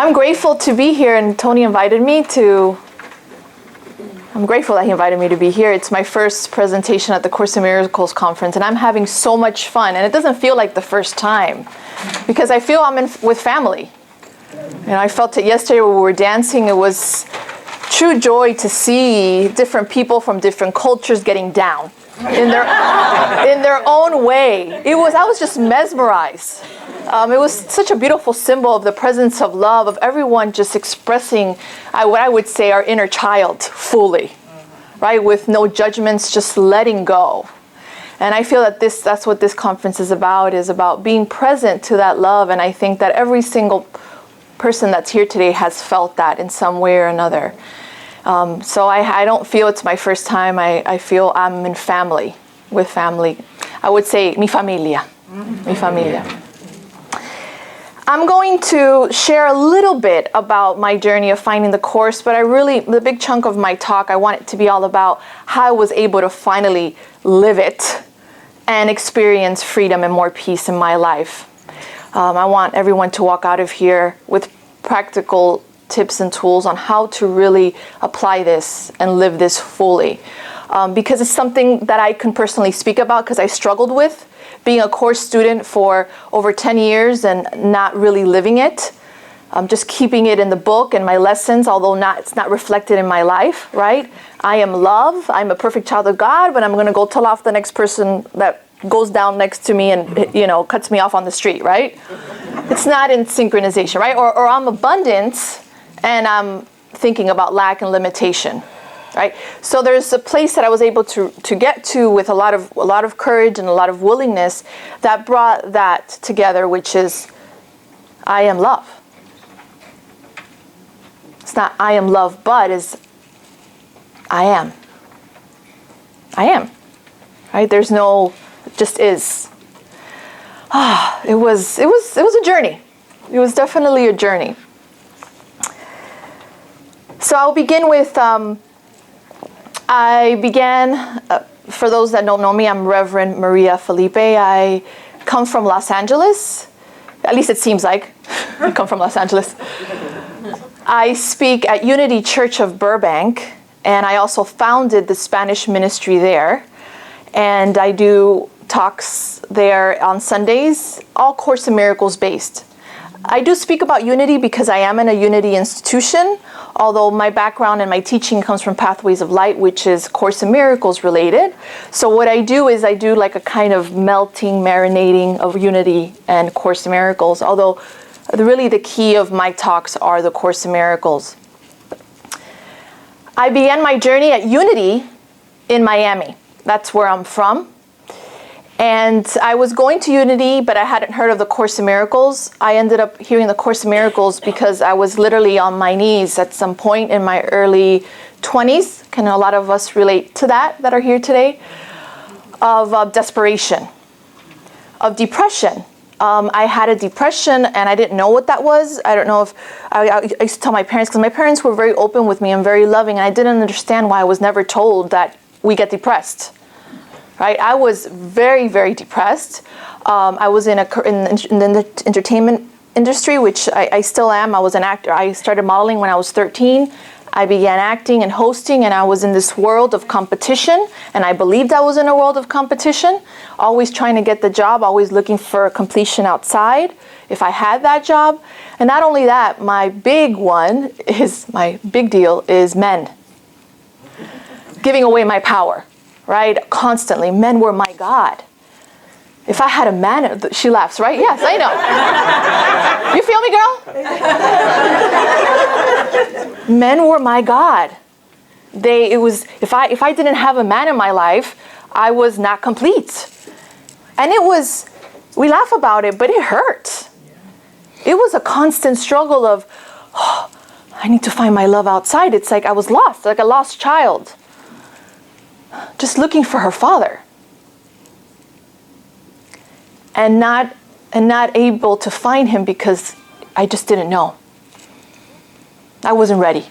I'm grateful to be here, and Tony invited me to. I'm grateful that he invited me to be here. It's my first presentation at the Course in Miracles conference, and I'm having so much fun. And it doesn't feel like the first time, because I feel I'm with family. I felt it yesterday when we were dancing. It was true joy to see different people from different cultures getting down in their own way. I was just mesmerized. It was such a beautiful symbol of the presence of love, of everyone just expressing what I would say our inner child fully, right? With no judgments, just letting go. And I feel that that's what this conference is about being present to that love. And I think that every single person that's here today has felt that in some way or another. So I don't feel it's my first time. I feel I'm in family, with family. I would say mi familia, mi familia. I'm going to share a little bit about my journey of finding the Course, but the big chunk of my talk, I want it to be all about how I was able to finally live it and experience freedom and more peace in my life. I want everyone to walk out of here with practical tips and tools on how to really apply this and live this fully. Because it's something that I can personally speak about because I struggled with being a Course student for over 10 years and not really living it. Just keeping it in the book and my lessons, although it's not reflected in my life, right? I am love. I'm a perfect child of God, but I'm going to go tell off the next person that goes down next to me and, cuts me off on the street, right? It's not in synchronization, right? Or I'm abundance and I'm thinking about lack and limitation, right? So there's a place that I was able to get to with a lot of courage and a lot of willingness that brought that together, which is I am love. It's not I am love, but is I am. I am. Right? There's no, it just is. It was a journey. It was definitely a journey. So I'll begin with, for those that don't know me, I'm Reverend Maria Felipe. I come from Los Angeles. At least it seems like I come from Los Angeles. I speak at Unity Church of Burbank, and I also founded the Spanish ministry there. And I do talks there on Sundays, all Course in Miracles based. I do speak about Unity because I am in a Unity institution, although my background and my teaching comes from Pathways of Light, which is Course in Miracles related. So what I do is I do like a kind of melting, marinating of Unity and Course in Miracles, although really the key of my talks are the Course in Miracles. I began my journey at Unity in Miami. That's where I'm from. And I was going to Unity, but I hadn't heard of the Course in Miracles. I ended up hearing the Course in Miracles because I was literally on my knees at some point in my early 20s. Can a lot of us relate to that are here today? Of desperation, of depression. I had a depression and I didn't know what that was. I don't know if, I used to tell my parents, because my parents were very open with me and very loving, and I didn't understand why I was never told that we get depressed. Right? I was very, very depressed. I was in the entertainment industry, which I still am. I was an actor. I started modeling when I was 13. I began acting and hosting, and I was in this world of competition, and I believed I was in a world of competition, always trying to get the job, always looking for completion outside if I had that job. And not only that, my big deal is men. Giving away my power. Right? Constantly. Men were my God. If I had a man, she laughs, right? Yes, I know. You feel me, girl? Men were my God. If I didn't have a man in my life, I was not complete. And we laugh about it, but it hurt. It was a constant struggle of, I need to find my love outside. It's like I was lost, like a lost child. Just looking for her father. And not able to find him because I just didn't know. I wasn't ready.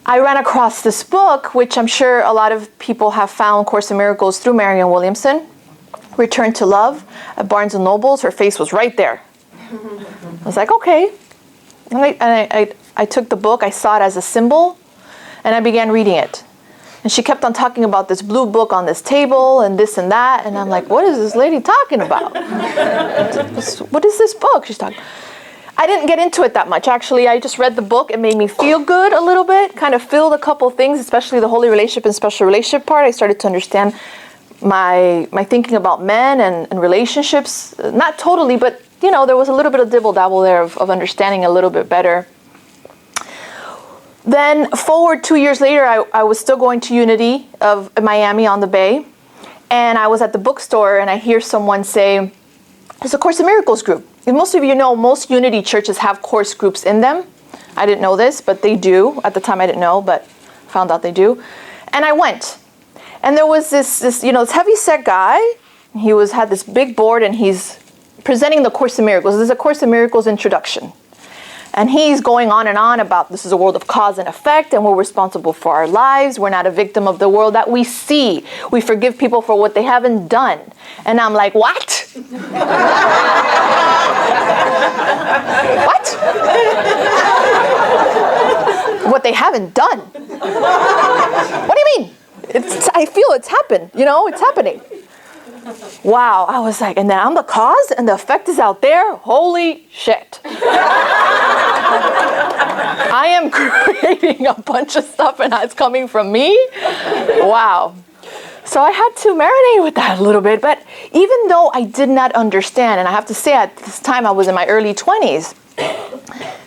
I ran across this book, which I'm sure a lot of people have found, Course in Miracles, through Marianne Williamson, Return to Love, at Barnes & Noble's. Her face was right there. I was like, okay. And I took the book, I saw it as a symbol, and I began reading it. And she kept on talking about this blue book on this table and this and that. And I'm like, what is this lady talking about? What is this book she's talking about? I didn't get into it that much. Actually, I just read the book. It made me feel good a little bit, kind of filled a couple things, especially the holy relationship and special relationship part. I started to understand my thinking about men and relationships. Not totally, but there was a little bit of dibble-dabble there of understanding a little bit better. Then forward 2 years later, I was still going to Unity of Miami on the Bay. And I was at the bookstore and I hear someone say, there's a Course in Miracles group. And most of you know, most Unity churches have course groups in them. I didn't know this, but they do. At the time I didn't know, but found out they do. And I went. And there was this heavy-set guy. He had this big board and he's presenting the Course in Miracles. This is a Course in Miracles introduction. And he's going on and on about this is a world of cause and effect and we're responsible for our lives. We're not a victim of the world that we see. We forgive people for what they haven't done. And I'm like, what? What? What they haven't done? What do you mean? I feel it's happened. It's happening. Wow, I was like, and then I'm the cause and the effect is out there? Holy shit. I am creating a bunch of stuff and it's coming from me? Wow. So I had to marinate with that a little bit, but even though I did not understand, and I have to say at this time I was in my early 20s,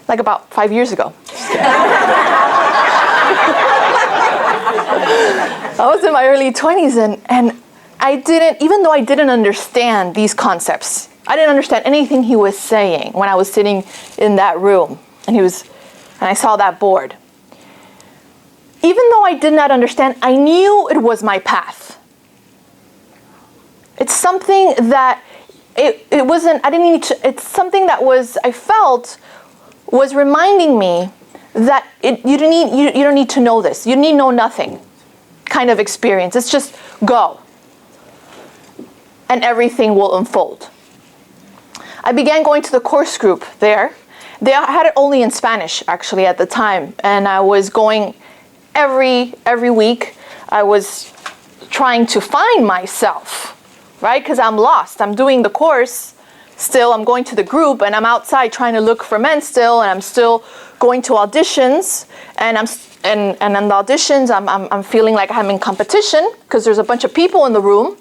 like about 5 years ago. I was in my early 20s and I didn't, even though I didn't understand these concepts, I didn't understand anything he was saying when I was sitting in that room and I saw that board. Even though I did not understand, I knew it was my path. It's something that it wasn't, I didn't need to, it's something that I felt was reminding me that you don't need to know this. You need know nothing kind of experience. It's just go. And everything will unfold. I began going to the course group there. They had it only in Spanish, actually, at the time. And I was going every week. I was trying to find myself, right? Because I'm lost. I'm doing the course still. I'm going to the group, and I'm outside trying to look for men still. And I'm still going to auditions. And in the auditions, I'm feeling like I'm in competition because there's a bunch of people in the room.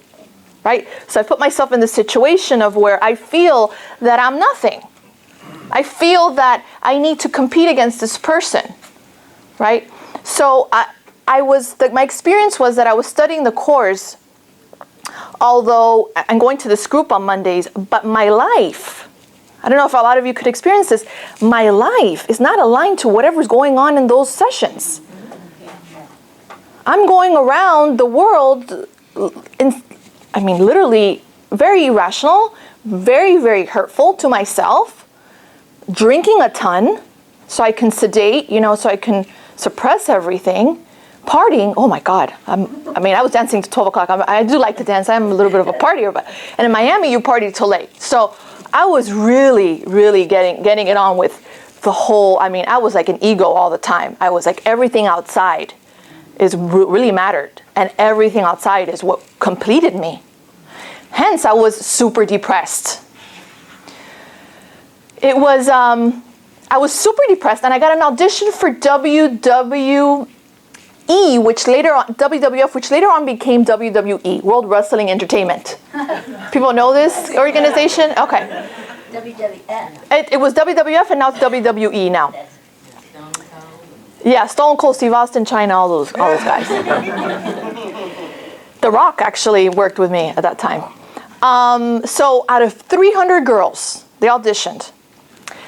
Right? So I put myself in the situation of where I feel that I'm nothing. I feel that I need to compete against this person. Right? So my experience was that I was studying the course, although I'm going to this group on Mondays, but my life, I don't know if a lot of you could experience this, my life is not aligned to whatever's going on in those sessions. I'm going around the world literally very irrational, very, very hurtful to myself, drinking a ton so I can sedate, so I can suppress everything, partying. Oh my God. I was dancing to 12 o'clock. I do like to dance. I'm a little bit of a partier, and in Miami, you party till late. So I was really, really getting it on with the whole, I was like an ego all the time. I was like, everything outside really mattered. And everything outside is what completed me. Hence, I was super depressed. I was super depressed, and I got an audition for WWF, which later on became WWE, World Wrestling Entertainment. People know this organization? Okay. WWF. It was WWF, and now it's WWE now. Yeah, Stone Cold, Steve Austin, China, all those guys. The Rock actually worked with me at that time. So out of 300 girls, they auditioned.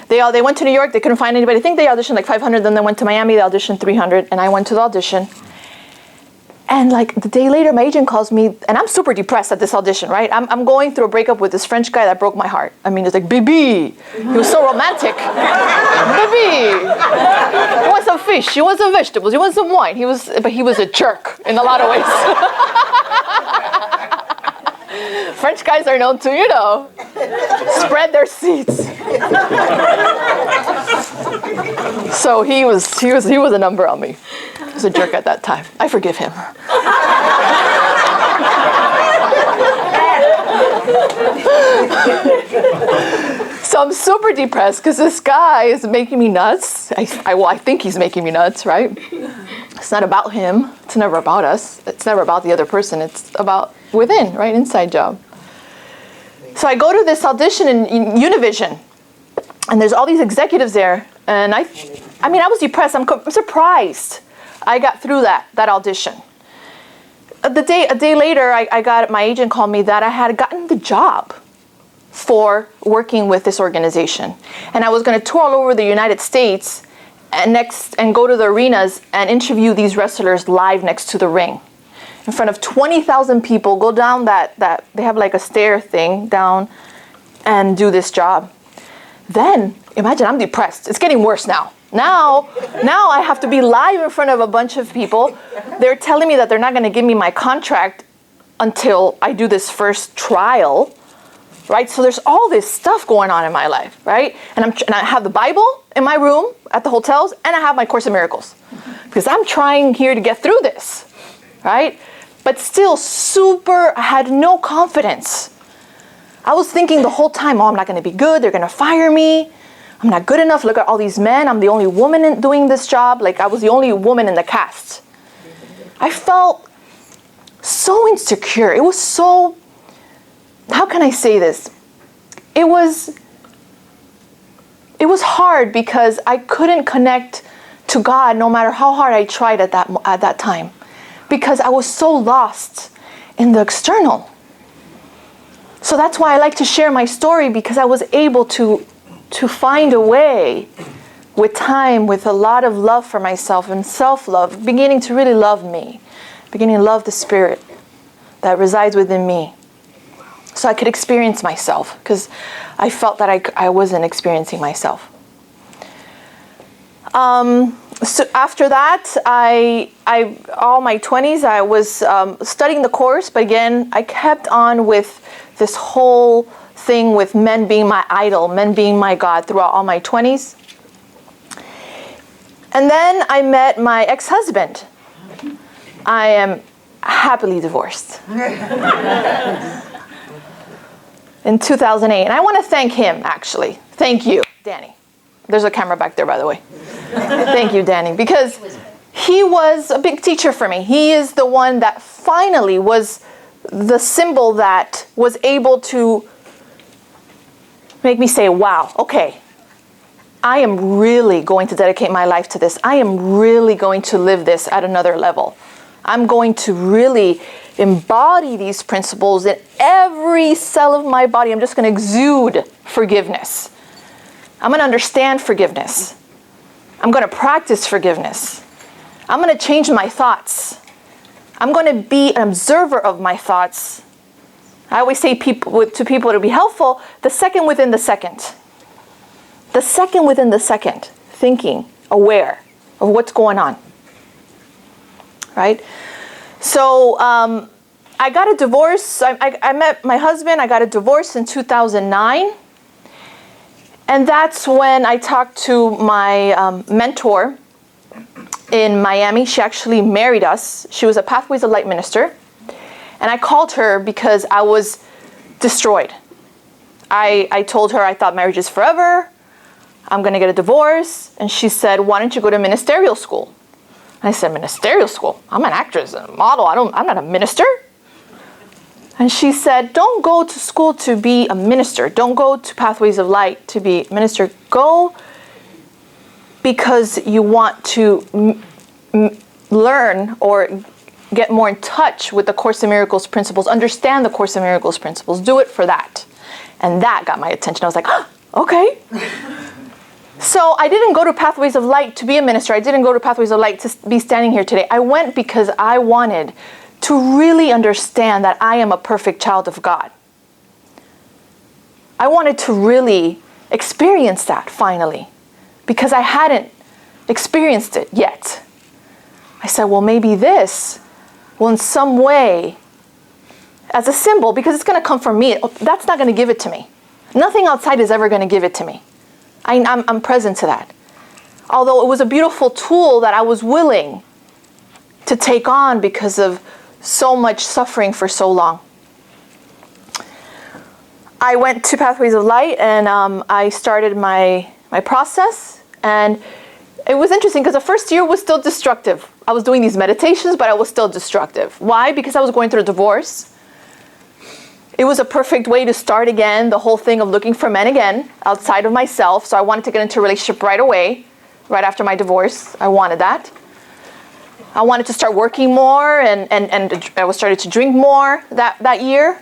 They went to New York, they couldn't find anybody. I think they auditioned like 500, then they went to Miami, they auditioned 300, and I went to the audition. And like the day later, my agent calls me, and I'm super depressed at this audition, right? I'm going through a breakup with this French guy that broke my heart. It's like, Bibi. He was so romantic. Bibi. You want some fish, you want some vegetables, you want some wine. But he was a jerk in a lot of ways. French guys are known to, spread their seats. So he was a number on me. He was a jerk at that time. I forgive him. So I'm super depressed because this guy is making me nuts. I think he's making me nuts, right? It's not about him. It's never about us. It's never about the other person. It's about within, right? Inside job. So I go to this audition in Univision, and there's all these executives there, and I was depressed. I'm surprised I got through that audition. A day later, my agent called me that I had gotten the job for working with this organization, and I was going to tour all over the United States and go to the arenas and interview these wrestlers live next to the ring in front of 20,000 people, go down that they have like a stair thing down and do this job. Then imagine I'm depressed. It's getting worse now. Now I have to be live in front of a bunch of people. They're telling me that they're not going to give me my contract until I do this first trial, right? So there's all this stuff going on in my life, right? And I have the Bible in my room at the hotels, and I have my Course in Miracles because I'm trying here to get through this, right? But still I had no confidence. I was thinking the whole time, I'm not going to be good. They're going to fire me. I'm not good enough. Look at all these men. I'm the only woman doing this job. Like I was the only woman in the cast. I felt so insecure. It was so, how can I say this? It was hard because I couldn't connect to God no matter how hard I tried at that time, because I was so lost in the external. So that's why I like to share my story, because I was able to find a way with time, with a lot of love for myself and self-love, beginning to really love me, beginning to love the Spirit that resides within me, so I could experience myself, because I felt that I wasn't experiencing myself. So after that, all my 20s, I was studying the course, but again, I kept on with this whole thing with men being my idol, men being my God throughout all my 20s. And then I met my ex-husband. I am happily divorced. In 2008. And I want to thank him, actually. Thank you, Danny. There's a camera back there, by the way. Thank you, Danny, because he was a big teacher for me. He is the one that finally was the symbol that was able to make me say, wow, okay, I am really going to dedicate my life to this. I am really going to live this at another level. I'm going to really embody these principles in every cell of my body. I'm just going to exude forgiveness. I'm going to understand forgiveness. I'm going to practice forgiveness. I'm going to change my thoughts. I'm going to be an observer of my thoughts. I always say to people to be helpful, the second within the second. The second within the second, thinking, aware of what's going on. Right? So I got a divorce. I met my husband. I got a divorce in 2009. And that's when I talked to my mentor in Miami. She actually married us. She was a Pathways of Light minister. And I called her because I was destroyed. I told her I thought marriage is forever. I'm going to get a divorce. And she said, why don't you go to ministerial school? And I said, ministerial school? I'm an actress, a model. I'm not a minister. And she said, don't go to school to be a minister. Don't go to Pathways of Light to be a minister. Go because you want to learn or get more in touch with the Course in Miracles principles, understand the Course in Miracles principles. Do it for that. And that got my attention. I was like, oh, okay. So I didn't go to Pathways of Light to be a minister. I didn't go to Pathways of Light to be standing here today. I went because I wanted to really understand that I am a perfect child of God. I wanted to really experience that finally, because I hadn't experienced it yet. I said, well, maybe this will in some way, as a symbol, because it's going to come from me, that's not going to give it to me. Nothing outside is ever going to give it to me. I'm present to that. Although it was a beautiful tool that I was willing to take on because of so much suffering for so long. I went to Pathways of Light, and I started my process. And it was interesting because the first year was still destructive. I was doing these meditations, but I was still destructive. Why? Because I was going through a divorce. It was a perfect way to start again, the whole thing of looking for men again, outside of myself. So I wanted to get into a relationship right away, right after my divorce. I wanted that. I wanted to start working more, and I was starting to drink more that year.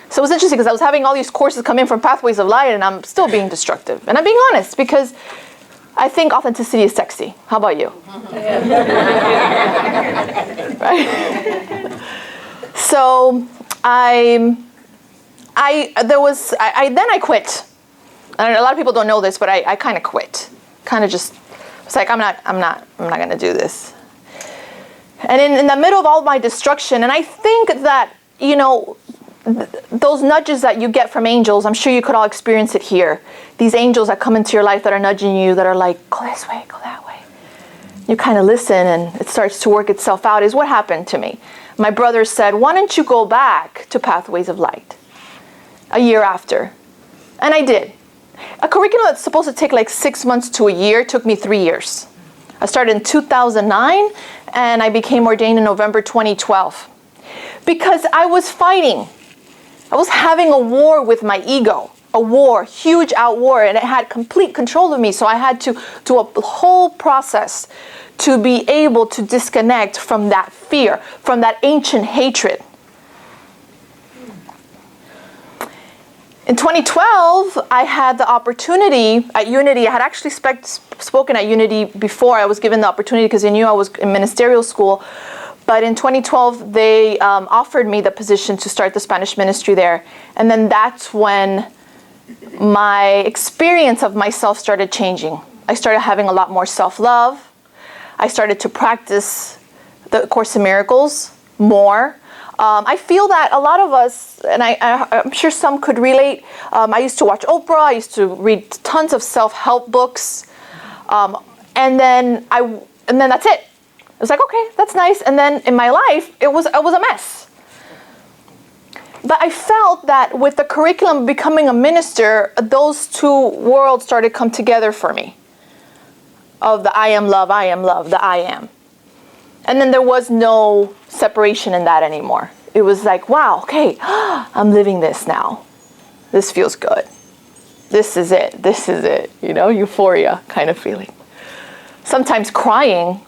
So it was interesting because I was having all these courses come in from Pathways of Light, and I'm still being destructive. And I'm being honest because I think authenticity is sexy. How about you? Right? So then I quit. And a lot of people don't know this, but I kind of quit. Kind of just was like, I'm not going to do this. And in the middle of all my destruction, and I think that, those nudges that you get from angels, I'm sure you could all experience it here. These angels that come into your life that are nudging you, that are like, go this way, go that way. You kind of listen and it starts to work itself out, is what happened to me. My brother said, why don't you go back to Pathways of Light a year after? And I did. A curriculum that's supposed to take like 6 months to a year took me 3 years. I started in 2009 and I became ordained in November 2012. Because I was fighting. I was having a war with my ego. A war, huge out war, and it had complete control of me. So I had to do a whole process to be able to disconnect from that fear, from that ancient hatred. In 2012, I had the opportunity at Unity. I had actually spoken at Unity before. I was given the opportunity because they knew I was in ministerial school. But in 2012, they offered me the position to start the Spanish ministry there. And then that's when my experience of myself started changing. I started having a lot more self-love. I started to practice the Course in Miracles more. I feel that a lot of us, and I'm sure some could relate, I used to watch Oprah, I used to read tons of self-help books, and then that's it. It was like, okay, that's nice. And then in my life, it was a mess. But I felt that with the curriculum becoming a minister, those two worlds started to come together for me. Of the I am love, the I am. And then there was no separation in that anymore. It was like, wow, okay, I'm living this now. This feels good. This is it. Euphoria kind of feeling. Sometimes crying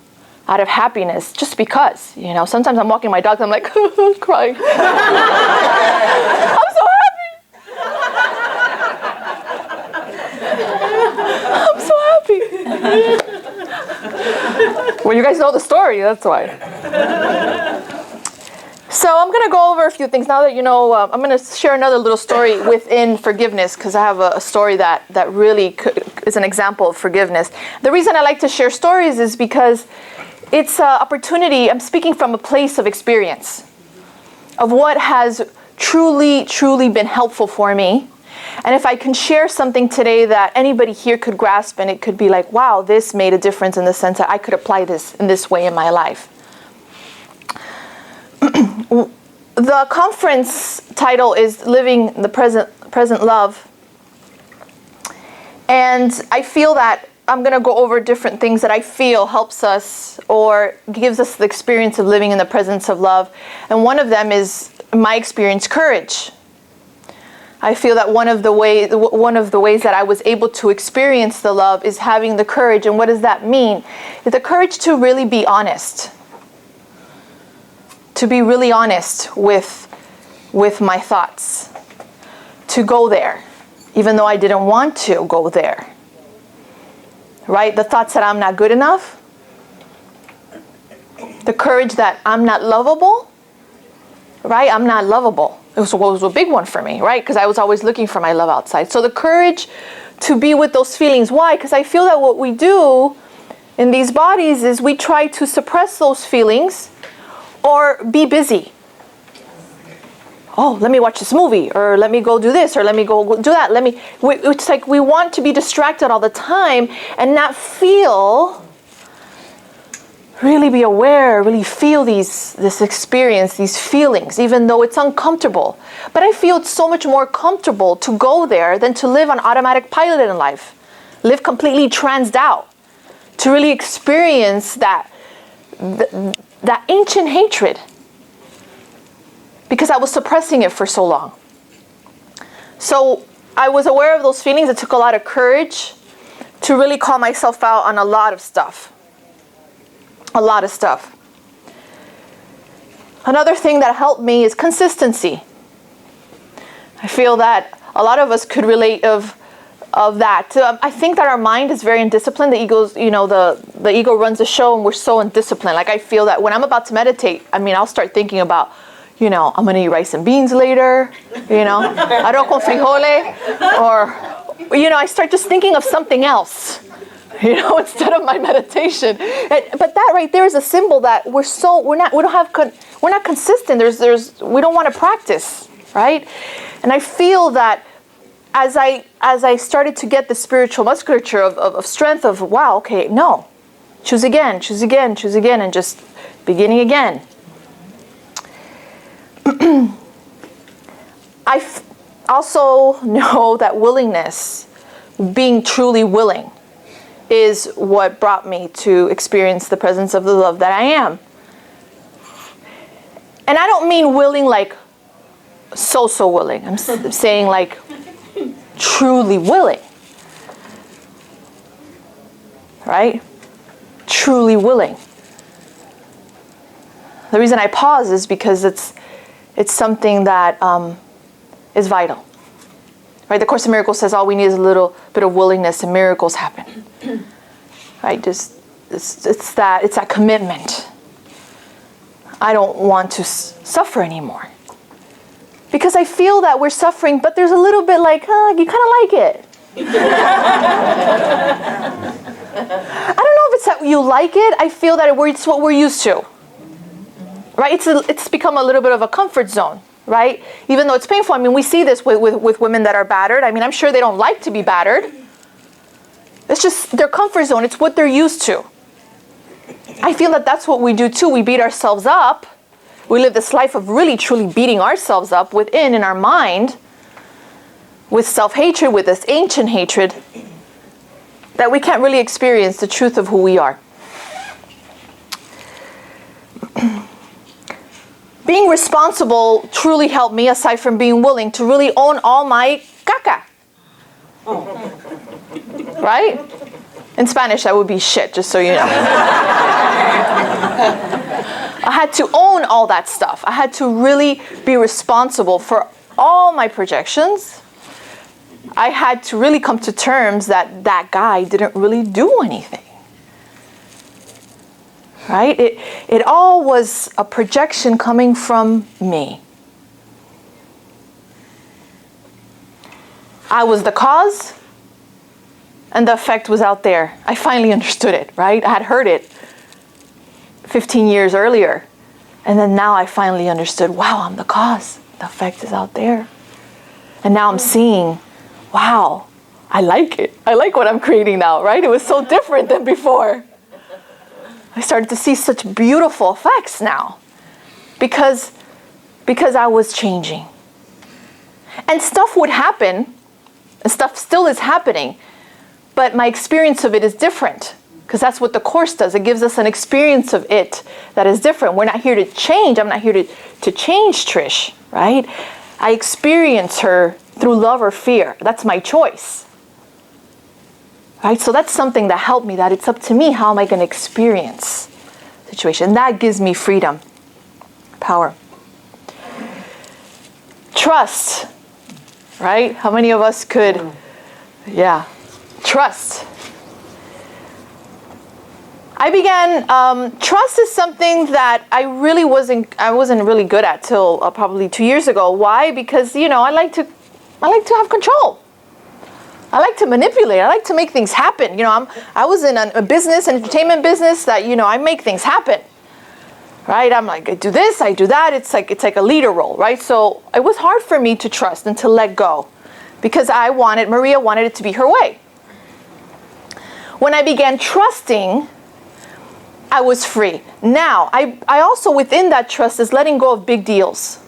out of happiness, just because, sometimes I'm walking my dog and I'm like, crying. I'm so happy. I'm so happy. Well, you guys know the story, that's why. So I'm going to go over a few things. Now that you know, I'm going to share another little story within forgiveness, because I have a story that really is an example of forgiveness. The reason I like to share stories is because it's an opportunity. I'm speaking from a place of experience, of what has truly, truly been helpful for me. And if I can share something today that anybody here could grasp, and it could be like, wow, this made a difference in the sense that I could apply this in this way in my life. The conference title is Living the Present Love. And I feel that I'm going to go over different things that I feel helps us or gives us the experience of living in the presence of love. And one of them is my experience, courage. I feel that one of the ways that I was able to experience the love is having the courage. And what does that mean? It's the courage to really be honest. To be really honest with my thoughts. To go there, even though I didn't want to go there. Right? The thoughts that I'm not good enough. The courage that I'm not lovable. Right? I'm not lovable. It was a big one for me, right? Because I was always looking for my love outside. So the courage to be with those feelings. Why? Because I feel that what we do in these bodies is we try to suppress those feelings or be busy. oh, let me watch this movie, or let me go do this, or let me go do that. It's like we want to be distracted all the time and not really be aware, really feel this experience, these feelings, even though it's uncomfortable. But I feel it's so much more comfortable to go there than to live on automatic pilot in life. Live completely transed out. To really experience that ancient hatred. Because I was suppressing it for so long. So I was aware of those feelings. It took a lot of courage to really call myself out on a lot of stuff. A lot of stuff. Another thing that helped me is consistency. I feel that a lot of us could relate of that. I think that our mind is very undisciplined. The ego's, the ego runs the show, and we're so undisciplined. Like, I feel that when I'm about to meditate, I'll start thinking about, I'm gonna eat rice and beans later, arroz con frijoles, or, I start just thinking of something else, instead of my meditation. But that right there is a symbol that we're not consistent. We don't want to practice, right? And I feel that as I started to get the spiritual musculature of strength of, wow, okay, no, choose again, and just beginning again. I also know that willingness, being truly willing, is what brought me to experience the presence of the love that I am. And I don't mean willing like so willing. I'm saying like truly willing. Right? Truly willing. The reason I pause is because it's something that is vital. Right? The Course in Miracles says all we need is a little bit of willingness and miracles happen. Right? Just it's that commitment. I don't want to suffer anymore. Because I feel that we're suffering, but there's a little bit like, you kind of like it. I don't know if it's that you like it. I feel that it's what we're used to. Right? It's become a little bit of a comfort zone. Right? Even though it's painful. We see this with women that are battered. I'm sure they don't like to be battered. It's just their comfort zone. It's what they're used to. I feel that that's what we do too. We beat ourselves up. We live this life of really, truly beating ourselves up within in our mind with self-hatred, with this ancient hatred, that we can't really experience the truth of who we are. Being responsible truly helped me, aside from being willing, to really own all my caca. Right? In Spanish, that would be shit, just so you know. I had to own all that stuff. I had to really be responsible for all my projections. I had to really come to terms that guy didn't really do anything. Right? It all was a projection coming from me. I was the cause, and the effect was out there. I finally understood it, right? I had heard it 15 years earlier. And then now I finally understood, wow, I'm the cause. The effect is out there. And now I'm seeing, wow, I like it. I like what I'm creating now, right? It was so different than before. I started to see such beautiful effects now because I was changing. And stuff would happen, and stuff still is happening, but my experience of it is different because that's what the Course does. It gives us an experience of it that is different. We're not here to change. I'm not here to change Trish, right? I experience her through love or fear. That's my choice. Right? So that's something that helped me, that it's up to me. How am I going to experience the situation? And that gives me freedom, power. Trust, right? How many of us could, trust. I began, trust is something that I wasn't really good at till probably 2 years ago. Why? Because, I like to have control. I like to manipulate. I like to make things happen. I was in a business, an entertainment business that, I make things happen. right? I'm like, I do this, I do that. It's like a leader role, right? So it was hard for me to trust and to let go because Maria wanted it to be her way. When I began trusting, I was free. Now, I also within that trust is letting go of big deals,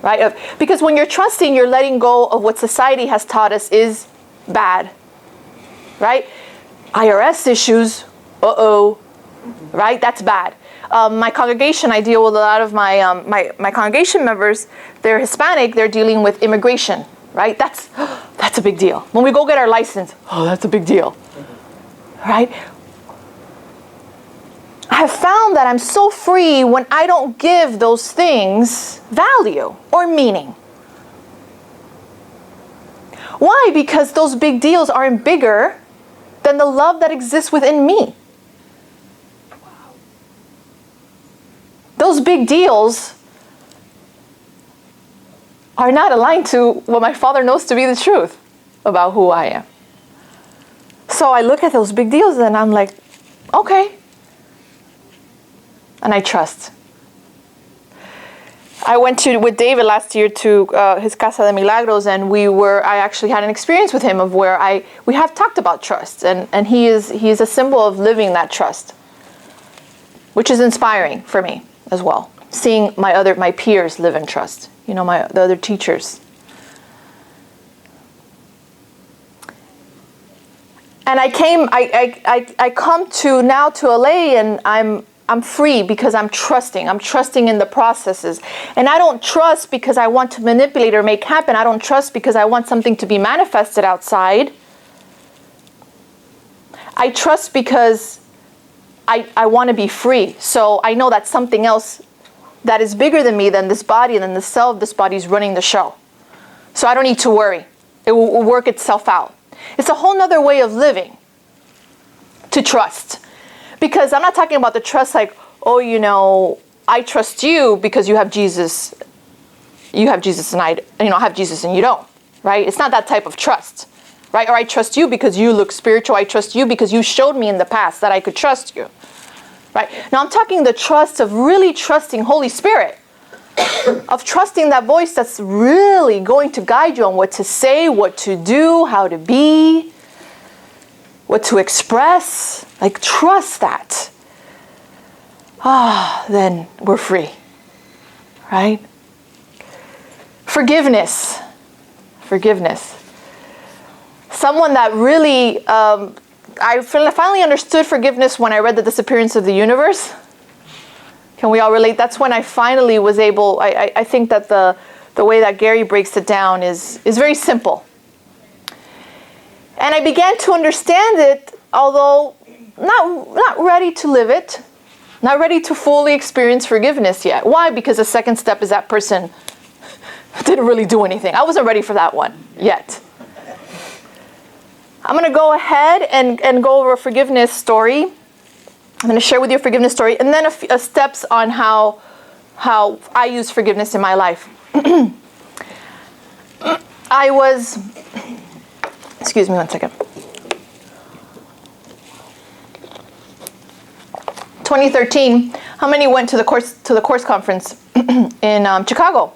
right? Because when you're trusting, you're letting go of what society has taught us is bad, right? IRS issues, right? That's bad. My congregation, I deal with a lot of my congregation members. They're Hispanic. They're dealing with immigration, right? That's a big deal. When we go get our license, that's a big deal, right? I have found that I'm so free when I don't give those things value or meaning. Why? Because those big deals aren't bigger than the love that exists within me. Those big deals are not aligned to what my Father knows to be the truth about who I am. So I look at those big deals and I'm like, okay. And I trust. I went with David last year to his Casa de Milagros, and I actually had an experience with him of where we have talked about trust, and he is a symbol of living that trust, which is inspiring for me as well. Seeing my peers live in trust, the other teachers. And I come to LA, and I'm free because I'm trusting. I'm trusting in the processes. And I don't trust because I want to manipulate or make happen. I don't trust because I want something to be manifested outside. I trust because I want to be free. So I know that something else that is bigger than me, than this body, and than the cell of this body is running the show. So I don't need to worry. It will work itself out. It's a whole nother way of living to trust. Because I'm not talking about the trust like, I trust you because you have Jesus. You have Jesus and I have Jesus and you don't, right? It's not that type of trust, right? Or I trust you because you look spiritual. I trust you because you showed me in the past that I could trust you, right? Now I'm talking the trust of really trusting Holy Spirit, of trusting that voice that's really going to guide you on what to say, what to do, how to be, what to express. Like, trust that. Then we're free, right? Forgiveness. Someone that really, I finally understood forgiveness when I read The Disappearance of the Universe. Can we all relate? That's when I finally was able, I think that the way that Gary breaks it down is very simple. And I began to understand it, although not ready to live it, not ready to fully experience forgiveness yet. Why? Because the second step is that person didn't really do anything. I wasn't ready for that one yet. I'm going to go ahead and go over a forgiveness story. I'm going to share with you a forgiveness story, and then a steps on how I use forgiveness in my life. Excuse me one second. 2013, how many went to the course conference in Chicago?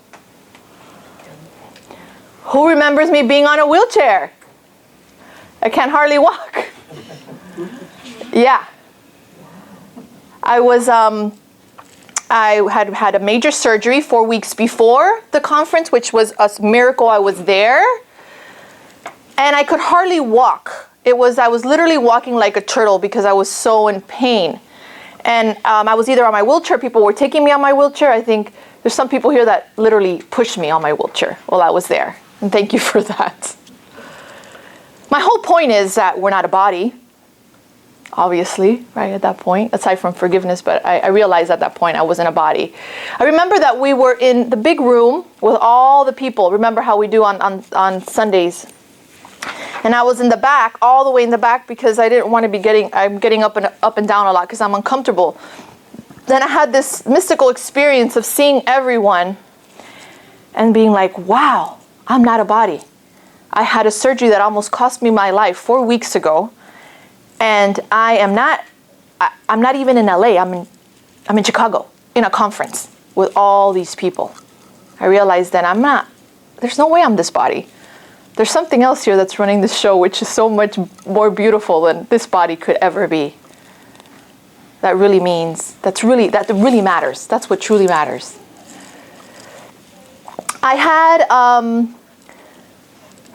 Who remembers me being on a wheelchair? I can't hardly walk. Yeah. I had a major surgery 4 weeks before the conference, which was a miracle. I was there, and I could hardly walk. I was literally walking like a turtle because I was so in pain. And I was either on my wheelchair, people were taking me on my wheelchair. I think there's some people here that literally pushed me on my wheelchair while I was there. And thank you for that. My whole point is that we're not a body, obviously, right, at that point, aside from forgiveness, but I realized at that point I wasn't a body. I remember that we were in the big room with all the people. Remember how we do on Sundays? And I was in the back, all the way in the back, because I didn't want to be I'm getting up and down a lot because I'm uncomfortable. Then I had this mystical experience of seeing everyone and being like, wow, I'm not a body. I had a surgery that almost cost me my life 4 weeks ago. And I'm not even in LA. I'm in Chicago in a conference with all these people. I realized that there's no way I'm this body. There's something else here that's running this show, which is so much more beautiful than this body could ever be. That really matters. That's what truly matters.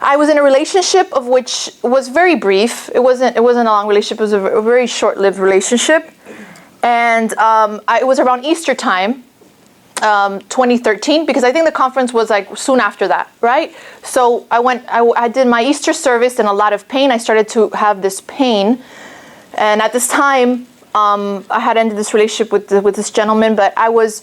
I was in a relationship of which was very brief. It wasn't a long relationship. It was a very short-lived relationship. And it was around Easter time, 2013, because I think the conference was like soon after that, right? So I did my Easter service in a lot of pain. I started to have this pain. And at this time, I had ended this relationship with this gentleman, but I was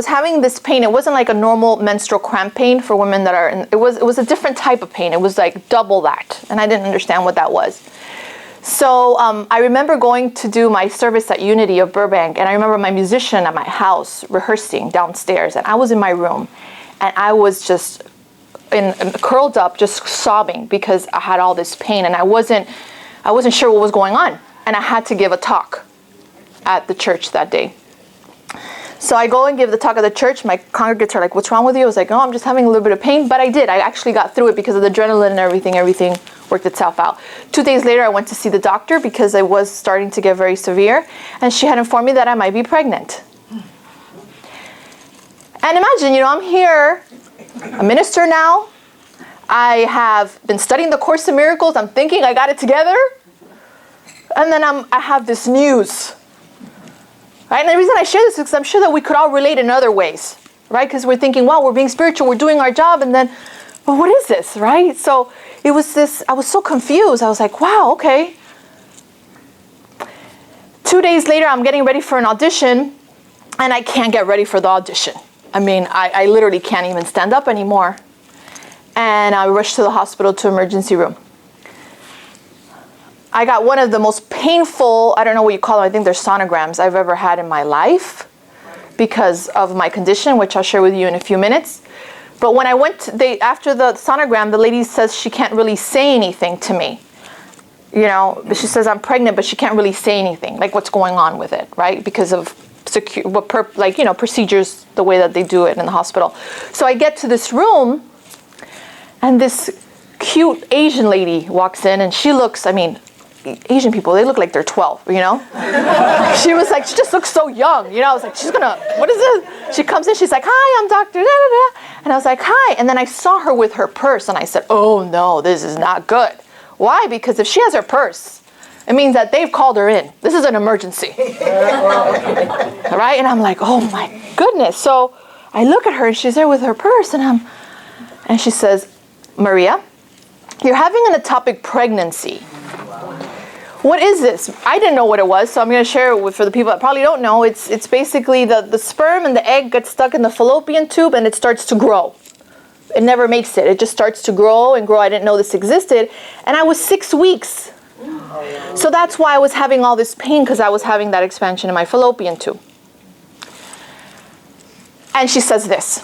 having this pain. It wasn't like a normal menstrual cramp pain for women that are it was a different type of pain. It was like double that, and I didn't understand what that was. So I remember going to do my service at Unity of Burbank, and I remember my musician at my house rehearsing downstairs, and I was in my room, and I was just curled up, just sobbing because I had all this pain, and I wasn't sure what was going on, and I had to give a talk at the church that day. So I go and give the talk at the church. My congregants are like, "What's wrong with you?" I was like, "Oh, I'm just having a little bit of pain." But I did. I actually got through it because of the adrenaline and everything. Everything worked itself out. 2 days later, I went to see the doctor because it was starting to get very severe. And she had informed me that I might be pregnant. And imagine, I'm here, a minister now. I have been studying the Course in Miracles. I'm thinking I got it together. And then I have this news. Right? And the reason I share this is because I'm sure that we could all relate in other ways, right? Because we're thinking, wow, we're being spiritual, we're doing our job, and then, well, what is this, right? So it was this, I was so confused. I was like, wow, okay. 2 days later, I'm getting ready for an audition, and I can't get ready for the audition. I mean, I literally can't even stand up anymore. And I rushed to the hospital to emergency room. I got one of the most painful, I don't know what you call them, I think they're sonograms I've ever had in my life because of my condition, which I'll share with you in a few minutes. But when I went, after the sonogram, the lady says she can't really say anything to me. She says I'm pregnant, but she can't really say anything, like what's going on with it, right? Because of procedures, the way that they do it in the hospital. So I get to this room, and this cute Asian lady walks in, and she looks, Asian people, they look like they're 12, She was like, she just looks so young, I was like, what is this? She comes in, she's like, "Hi, I'm Dr. Da-da-da." And I was like, "Hi." And then I saw her with her purse, and I said, "Oh no, this is not good." Why? Because if she has her purse, it means that they've called her in. This is an emergency. All right? And I'm like, oh my goodness. So I look at her, and she's there with her purse, and she says, "Maria, you're having an ectopic pregnancy. What is this?" I didn't know what it was, so I'm going to share it for the people that probably don't know. It's basically the sperm and the egg get stuck in the fallopian tube, and it starts to grow. It never makes it. It just starts to grow and grow. I didn't know this existed. And I was 6 weeks. So that's why I was having all this pain, because I was having that expansion in my fallopian tube. And she says this,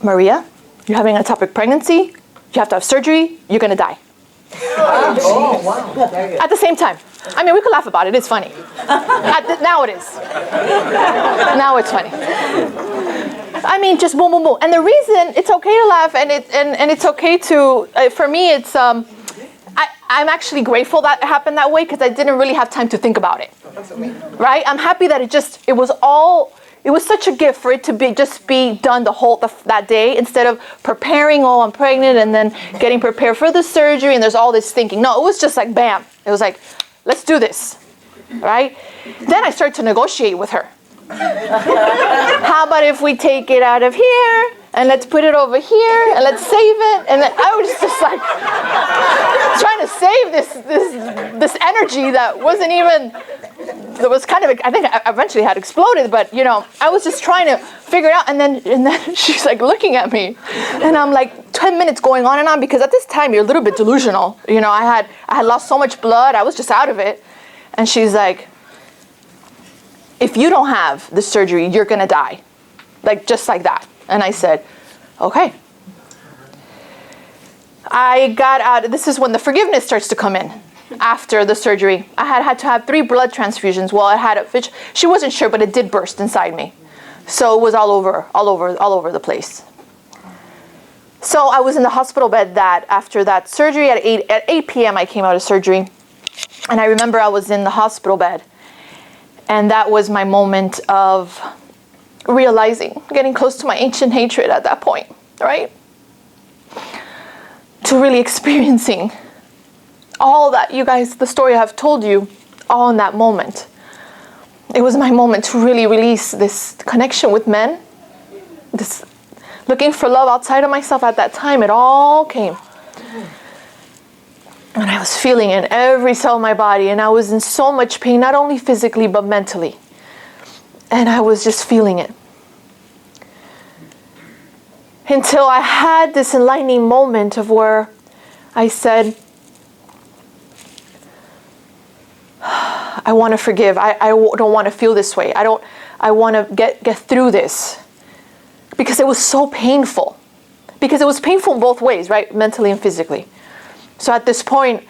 "Maria, you're having an ectopic pregnancy. You have to have surgery. You're going to die." Oh, wow. At the same time. We could laugh about it. It's funny. Now it is. Now it's funny. Just boom, boom, boom. And the reason it's okay to laugh and it's okay to, for me, it's, I'm actually grateful that it happened that way because I didn't really have time to think about it. Right? I'm happy that it was such a gift for it to be done that day instead of preparing, oh, I'm pregnant, and then getting prepared for the surgery, and there's all this thinking. No, it was just like, bam. It was like, let's do this, right? Then I started to negotiate with her. How about if we take it out of here, and let's put it over here, and let's save it? And then I was just like trying to save this energy that wasn't even... It was kind of, I think I eventually had exploded, but I was just trying to figure it out, and then she's like looking at me, and I'm like 10 minutes going on and on, because at this time you're a little bit delusional. I had lost so much blood, I was just out of it, and she's like, "If you don't have the surgery, you're gonna die," just like that. And I said, okay. I got out. This is when the forgiveness starts to come in. after the surgery. I had to have 3 blood transfusions. Well, I had a, which she wasn't sure, but it did burst inside me. So it was all over the place. So I was in the hospital bed after that surgery at 8 p.m. I came out of surgery. And I remember I was in the hospital bed. And that was my moment of realizing, getting close to my ancient hatred at that point, right? To really experiencing all that you guys, the story I've told you, all in that moment. It was my moment to really release this connection with men, this looking for love outside of myself at that time. It all came. And I was feeling it in every cell of my body, and I was in so much pain, not only physically, but mentally. And I was just feeling it. Until I had this enlightening moment of where I said, I want to forgive. I don't want to feel this way. I want to get through this. Because it was so painful. Because it was painful in both ways, right? Mentally and physically. So at this point,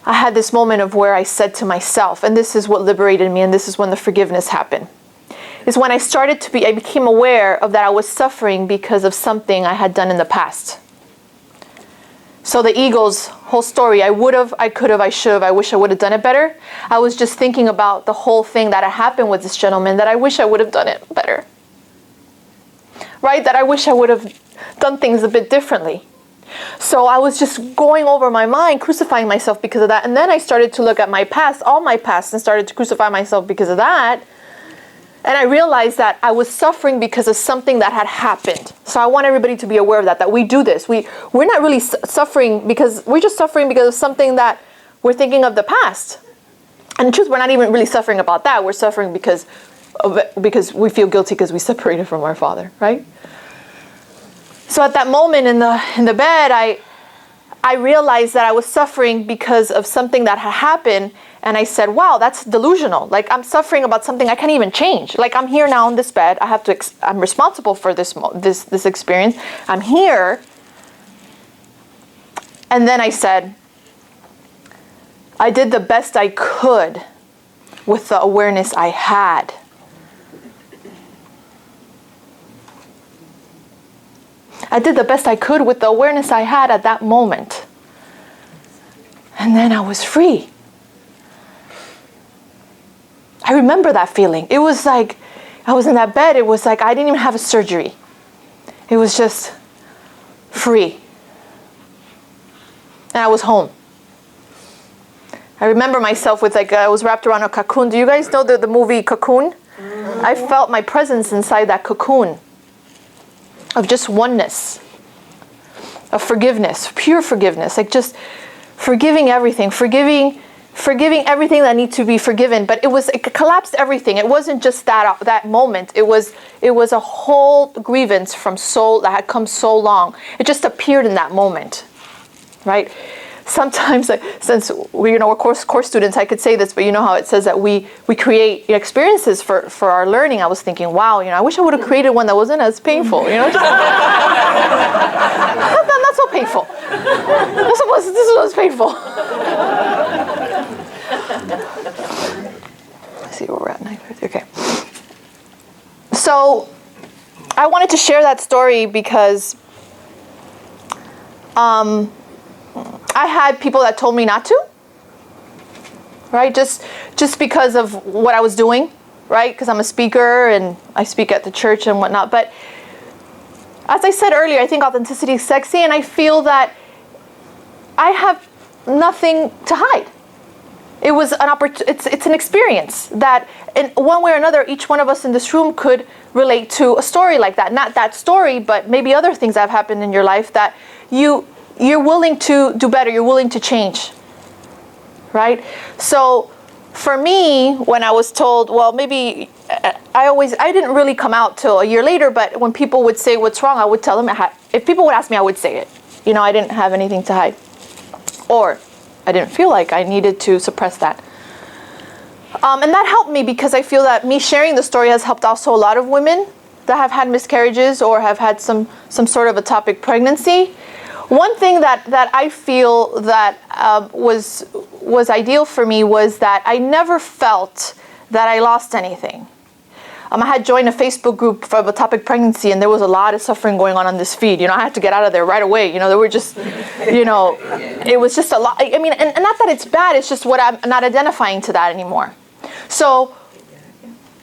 I had this moment of where I said to myself, and this is what liberated me, and this is when the forgiveness happened, is when I became aware of that I was suffering because of something I had done in the past. So the ego's whole story, I would have, I could have, I should have, I wish I would have done it better. I was just thinking about the whole thing that had happened with this gentleman, that I wish I would have done it better. Right? That I wish I would have done things a bit differently. So I was just going over my mind, crucifying myself because of that. And then I started to look at my past, all my past, and started to crucify myself because of that. And I realized that I was suffering because of something that had happened. So I want everybody to be aware of that we do this. We're not really suffering because, we're just suffering because of something that we're thinking of the past. And in truth, we're not even really suffering about that. We're suffering because we feel guilty because we separated from our Father, right? So at that moment in the bed, I realized that I was suffering because of something that had happened. And I said, wow, that's delusional. Like, I'm suffering about something I can't even change. Like, I'm here now in this bed. I'm responsible for this experience. I'm here. And then I said, I did the best I could with the awareness I had. I did the best I could with the awareness I had at that moment. And then I was free. I remember that feeling. It was like, I was in that bed. It was like I didn't even have a surgery. It was just free. And I was home. I remember myself with I was wrapped around a cocoon. Do you guys know the movie Cocoon? Mm-hmm. I felt my presence inside that cocoon of just oneness, of forgiveness, pure forgiveness, like just forgiving everything, forgiving everything that needs to be forgiven. But it collapsed everything. It wasn't just that moment. It was a whole grievance from soul that had come so long. It just appeared in that moment, right? Sometimes, since we're course students, I could say this, but you know how it says that we create experiences for our learning. I was thinking, wow, I wish I would have created one that wasn't as painful. Just, not so painful. This was painful. Let's see where we're at. 9:50. Okay. So I wanted to share that story because I had people that told me not to, right? Just because of what I was doing, right? Because I'm a speaker and I speak at the church and whatnot. But as I said earlier, I think authenticity is sexy, and I feel that I have nothing to hide. It was an it's an experience that in one way or another, each one of us in this room could relate to a story like that. Not that story, but maybe other things that have happened in your life that you're willing to do better, you're willing to change, right? So for me, when I was told, well, maybe I didn't really come out till a year later, but when people would say what's wrong, I would tell them, if people would ask me, I would say it. I didn't have anything to hide. Or I didn't feel like I needed to suppress that. And that helped me because I feel that me sharing the story has helped also a lot of women that have had miscarriages or have had some sort of ectopic pregnancy, One thing that I feel that was ideal for me was that I never felt that I lost anything. I had joined a Facebook group for ectopic pregnancy, and there was a lot of suffering going on this feed. I had to get out of there right away. There were just, it was just a lot. I mean, and not that it's bad, it's just what I'm not identifying to that anymore. So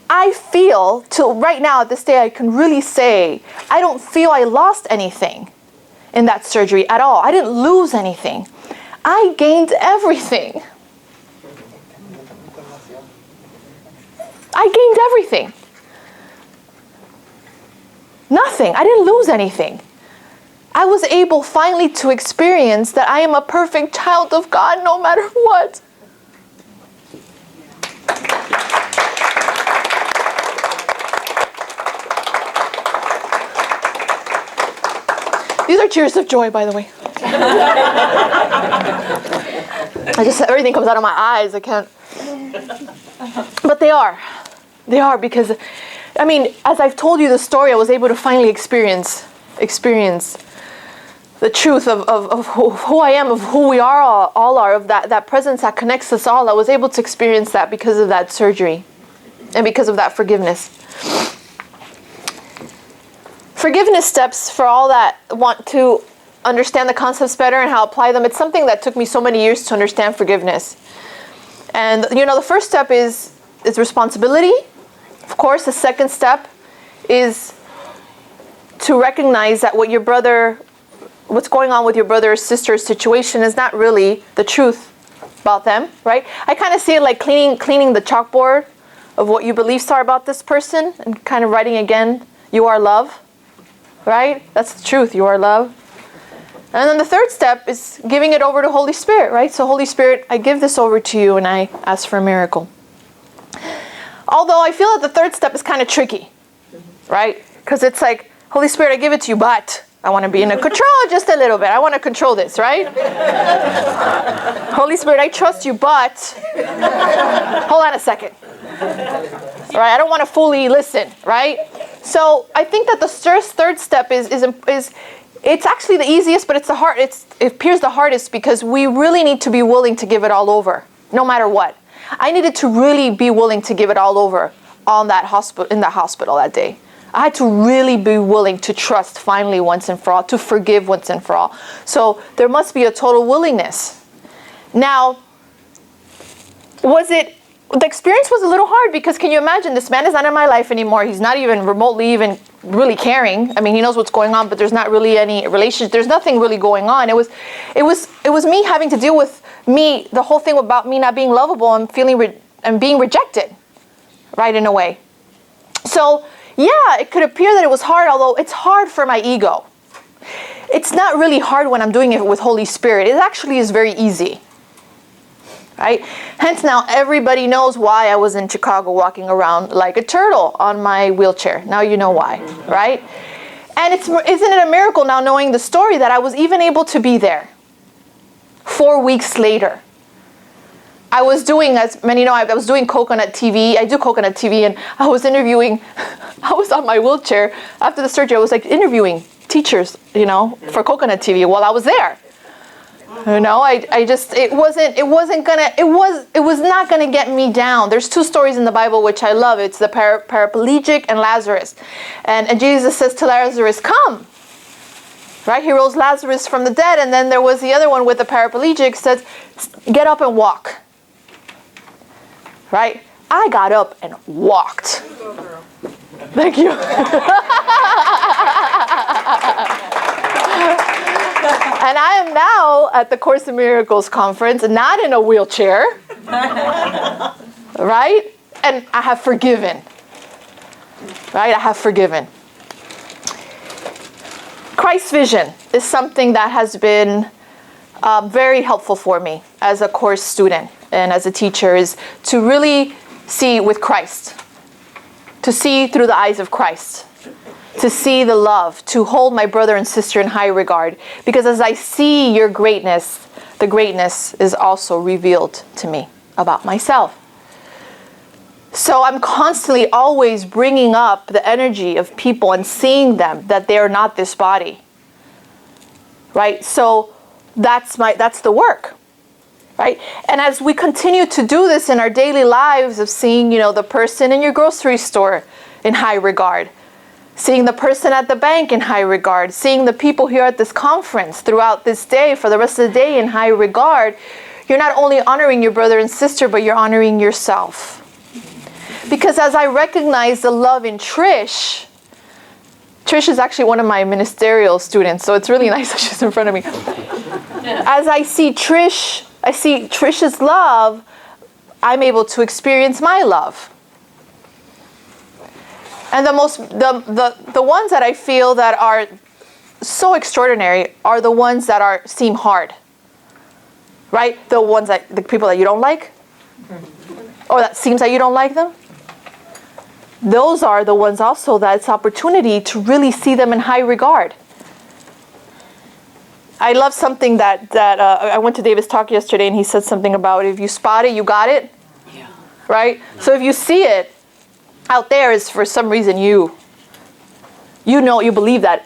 I feel, till right now at this day, I can really say, I don't feel I lost anything in that surgery at all. I didn't lose anything. I gained everything. I gained everything. Nothing. I didn't lose anything. I was able finally to experience that I am a perfect child of God no matter what. These are tears of joy, by the way. Everything comes out of my eyes. I can't. But they are. They are because, I mean, as I've told you the story, I was able to finally experience the truth of who I am, of who we are, all are, of that presence that connects us all. I was able to experience that because of that surgery and because of that forgiveness. Forgiveness steps, for all that want to understand the concepts better and how to apply them, it's something that took me so many years to understand forgiveness. And, the first step is responsibility. Of course, the second step is to recognize that what's going on with your brother or sister's situation is not really the truth about them, right? I kind of see it like cleaning the chalkboard of what your beliefs are about this person and kind of writing again, you are love, right? That's the truth, you are love. And then the third step is giving it over to Holy Spirit, right? So Holy Spirit, I give this over to you and I ask for a miracle. Although I feel that the third step is kind of tricky, right? Because it's like, Holy Spirit, I give it to you, but I want to be in control just a little bit. I want to control this, right? Holy Spirit, I trust you, but hold on a second. All right, I don't want to fully listen, right? So I think that the third step is it's actually the easiest, but it appears the hardest because we really need to be willing to give it all over, no matter what. I needed to really be willing to give it all over in that hospital that day. I had to really be willing to trust finally once and for all, to forgive once and for all. So there must be a total willingness. Now, the experience was a little hard because can you imagine, this man is not in my life anymore. He's not even remotely even really caring. I mean, he knows what's going on, but there's not really any relationship. There's nothing really going on. It was me having to deal with the whole thing about me not being lovable and and being rejected, right, in a way. So, yeah, it could appear that it was hard, although it's hard for my ego. It's not really hard when I'm doing it with Holy Spirit. It actually is very easy. Right? Hence now everybody knows why I was in Chicago walking around like a turtle on my wheelchair. Now you know why, right? And isn't it a miracle now knowing the story that I was even able to be there 4 weeks later? I was doing, as many know, I was doing Coconut TV. I do Coconut TV, and I was on my wheelchair. After the surgery, I was like interviewing teachers, for Coconut TV while I was there. It was not gonna get me down. There's two stories in the Bible which I love. It's the paraplegic and Lazarus. And Jesus says to Lazarus, come. Right? He rose Lazarus from the dead. And then there was the other one with the paraplegic, says, get up and walk. Right? I got up and walked. Thank you. And I am now at the Course in Miracles conference, not in a wheelchair, right? And I have forgiven, right? I have forgiven. Christ's vision is something that has been very helpful for me as a course student and as a teacher, is to really see with Christ, to see through the eyes of Christ, to see the love, to hold my brother and sister in high regard. Because as I see your greatness, the greatness is also revealed to me about myself. So I'm constantly always bringing up the energy of people and seeing them, that they are not this body. right? So that's the work, right? And as we continue to do this in our daily lives of seeing, the person in your grocery store in high regard, seeing the person at the bank in high regard, seeing the people here at this conference throughout this day, for the rest of the day in high regard, you're not only honoring your brother and sister, but you're honoring yourself. Because as I recognize the love in Trish is actually one of my ministerial students, so it's really nice that she's in front of me. As I see Trish's love, I'm able to experience my love. And the ones that I feel that are so extraordinary are the ones that seem hard. Right? The people that you don't like, or that seems that you don't like them. Those are the ones also that it's opportunity to really see them in high regard. I love something that I went to David's talk yesterday, and he said something about if you spot it, you got it. Yeah. Right? So if you see it out there, is for some reason you believe that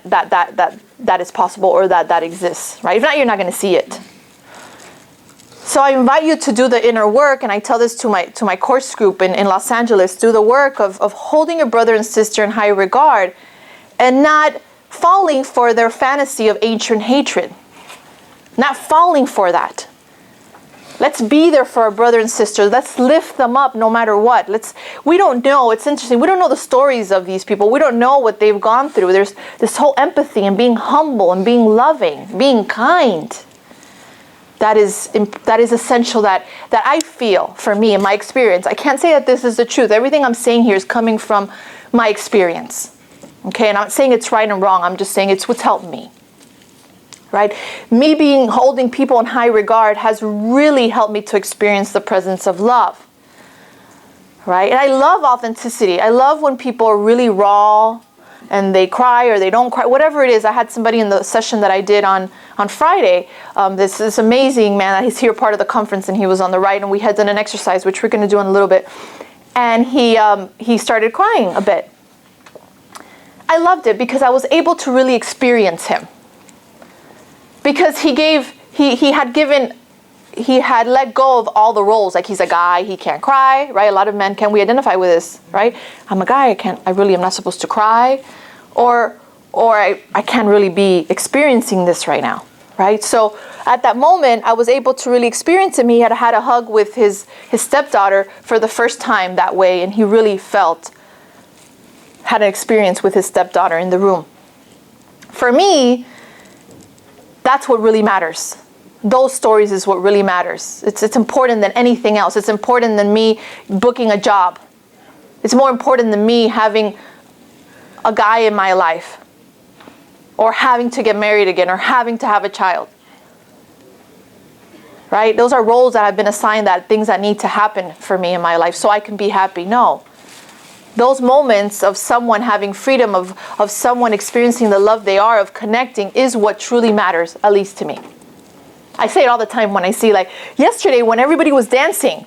is possible, or that exists. Right? If not, you're not going to see it. So I invite you to do the inner work, and I tell this to my course group in Los Angeles, do the work of holding your brother and sister in high regard and not falling for their fantasy of ancient hatred. Not falling for that. Let's be there for our brother and sister. Let's lift them up no matter what. We don't know, it's interesting, we don't know the stories of these people. We don't know what they've gone through. There's this whole empathy and being humble and being loving, being kind. That is essential that I feel for me in my experience. I can't say that this is the truth. Everything I'm saying here is coming from my experience. Okay, and I'm not saying it's right and wrong. I'm just saying it's what's helped me. Right? Me holding people in high regard has really helped me to experience the presence of love. Right? And I love authenticity. I love when people are really raw and they cry or they don't cry, whatever it is. I had somebody in the session that I did on Friday, this amazing man, he's here part of the conference, and he was on the right, and we had done an exercise, which we're going to do in a little bit, and he started crying a bit. I loved it because I was able to really experience him. Because he had let go of all the roles, like he's a guy, he can't cry, right? A lot of men can, we identify with this, right? I'm a guy, I really am not supposed to cry, or I can't really be experiencing this right now, right? So at that moment, I was able to really experience him. He had a hug with his stepdaughter for the first time that way, and he really had an experience with his stepdaughter in the room. For me, that's what really matters. Those stories is what really matters. It's important than anything else. It's important than me booking a job. It's more important than me having a guy in my life, or having to get married again, or having to have a child. Right? Those are roles that have been assigned, that things that need to happen for me in my life so I can be happy. No. Those moments of someone having freedom, of someone experiencing the love they are, of connecting, is what truly matters, at least to me. I say it all the time when I see, like, yesterday when everybody was dancing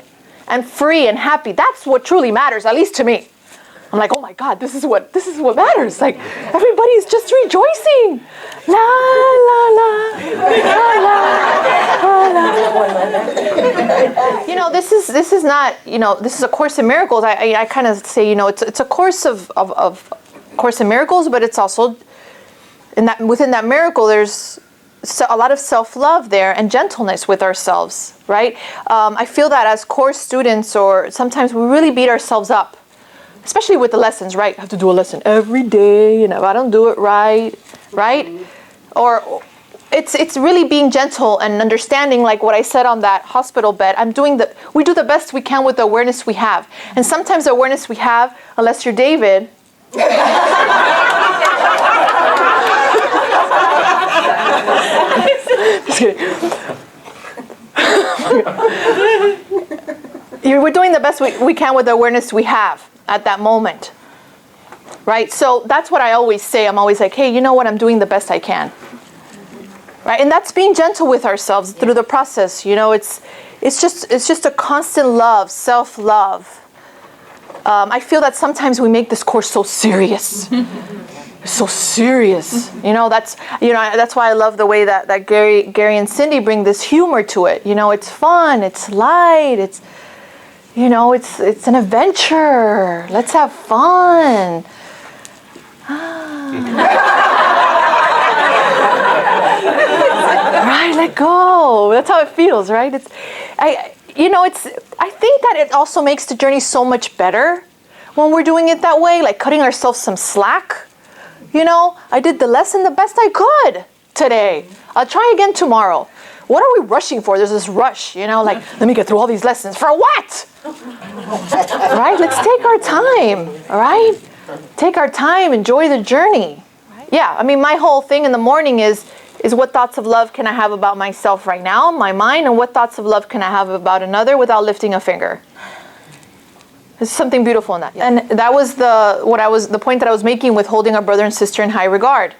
and free and happy, that's what truly matters, at least to me. I'm like, oh my God, this is what matters. Like, everybody's just rejoicing. La, la, la, la, la, la. This is not, this is a Course in Miracles. I kind of say, it's a course of Course in Miracles, but it's also, within that miracle, there's a lot of self-love there and gentleness with ourselves, right? I feel that as course students, or sometimes we really beat ourselves up, especially with the lessons, right? I have to do a lesson every day, and if I don't do it right? Or it's really being gentle and understanding, like what I said on that hospital bed. We do the best we can with the awareness we have. And sometimes the awareness we have, unless you're David, just kidding. We're doing the best we can with the awareness we have at that moment, right? So that's what I always say. I'm always like, hey, you know what? I'm doing the best I can, right? And that's being gentle with ourselves through the process. It's just a constant love, self-love. I feel that sometimes we make this course so serious. There's It's so serious. That's why I love the way that Gary and Cindy bring this humor to it. It's fun, it's light, it's an adventure. Let's have fun. Right, let go. That's how it feels, right? I think that it also makes the journey so much better when we're doing it that way, like cutting ourselves some slack. I did the lesson the best I could today. I'll try again tomorrow. What are we rushing for? There's this rush, like, let me get through all these lessons. For what? Right? Let's take our time, all right? Take our time, enjoy the journey. Yeah, I mean, my whole thing in the morning is what thoughts of love can I have about myself right now, my mind, and what thoughts of love can I have about another without lifting a finger? There's something beautiful in that. And that was the point that I was making with holding our brother and sister in high regard.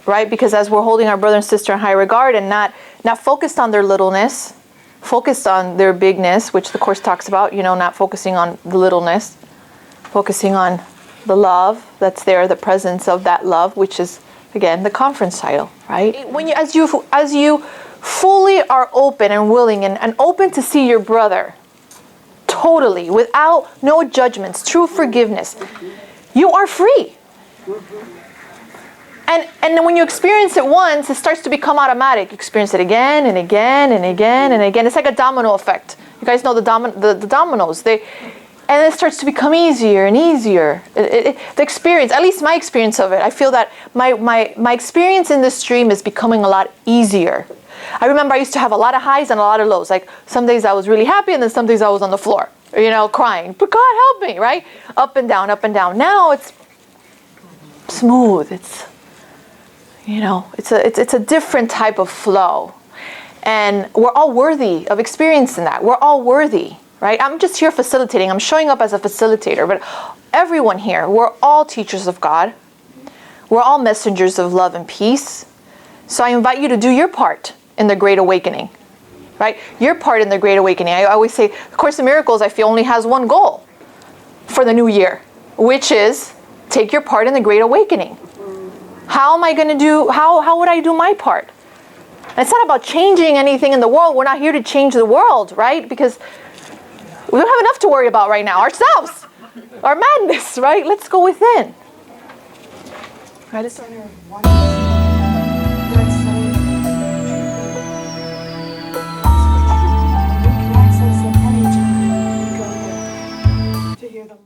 Right? Because as we're holding our brother and sister in high regard and not focused on their littleness, focused on their bigness, which the Course talks about, not focusing on the littleness, focusing on the love that's there, the presence of that love, which is, again, the conference title, right? As you fully are open and willing and open to see your brother, totally, without no judgments, true forgiveness, you are free. And then when you experience it once, it starts to become automatic. You experience it again and again and again and again. It's like a domino effect. You guys know the dominoes. And it starts to become easier and easier. The experience, at least my experience of it, I feel that my experience in this stream is becoming a lot easier. I remember I used to have a lot of highs and a lot of lows. Like some days I was really happy and then some days I was on the floor, crying. But God help me, right? Up and down, up and down. Now it's smooth. It's a different type of flow. And we're all worthy of experiencing that. We're all worthy, right? I'm just here facilitating. I'm showing up as a facilitator. But everyone here, we're all teachers of God. We're all messengers of love and peace. So I invite you to do your part in the Great Awakening, right? Your part in the Great Awakening. I always say, the Course in Miracles, I feel, only has one goal for the new year, which is take your part in the Great Awakening. How am I going to do, how would I do my part? And it's not about changing anything in the world. We're not here to change the world, right? Because we don't have enough to worry about right now. Ourselves. Our madness, right? Let's go within. Right? It's to hear them.